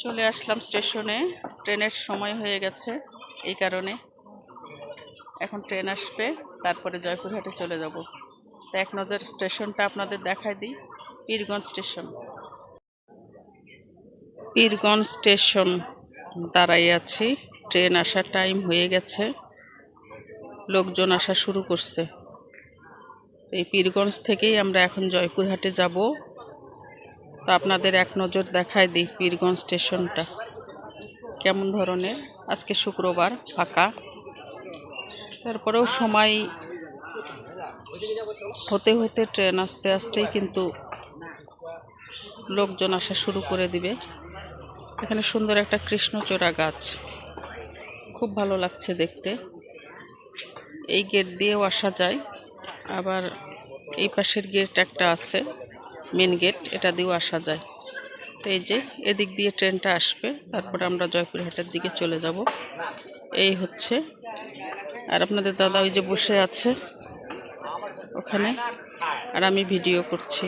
চলে আসলাম স্টেশনে। ট্রেনের সময় হয়ে গেছে, এই কারণে এখন ট্রেন আসবে, তারপরে জয়পুরহাটে চলে যাব। তো এক নজর স্টেশনটা আপনাদের দেখাই দিই। পীরগঞ্জ স্টেশন। পীরগঞ্জ স্টেশন দাঁড়াই আছি। ট্রেন আসার টাইম হয়ে গেছে, লোকজন আসা শুরু করছে। এই পীরগঞ্জ থেকেই আমরা এখন জয়পুরহাটে যাব। তো আপনাদের এক নজর দেখাই দিই পীরগঞ্জ স্টেশনটা কেমন ধরনের। আজকে শুক্রবার, ফাঁকা। তারপরেও সময় হতে হতে ট্রেন আসতে আসতেই কিন্তু লোকজন আসা শুরু করে দিবে। এখানে সুন্দর একটা কৃষ্ণচূড়া গাছ, খুব ভালো লাগছে দেখতে। এই গেট দিয়েও আসা যায়, আবার এই পাশের গেট একটা আছে, মেন গেট, এটা দিয়েও আসা যায়। তো এই যে এদিক দিয়ে ট্রেনটা আসবে, তারপরে আমরা জয়পুরহাটের দিকে চলে যাব। এই হচ্ছে। আর আপনাদের দাদা ওই যে বসে আছে ওখানে, আর আমি ভিডিও করছি।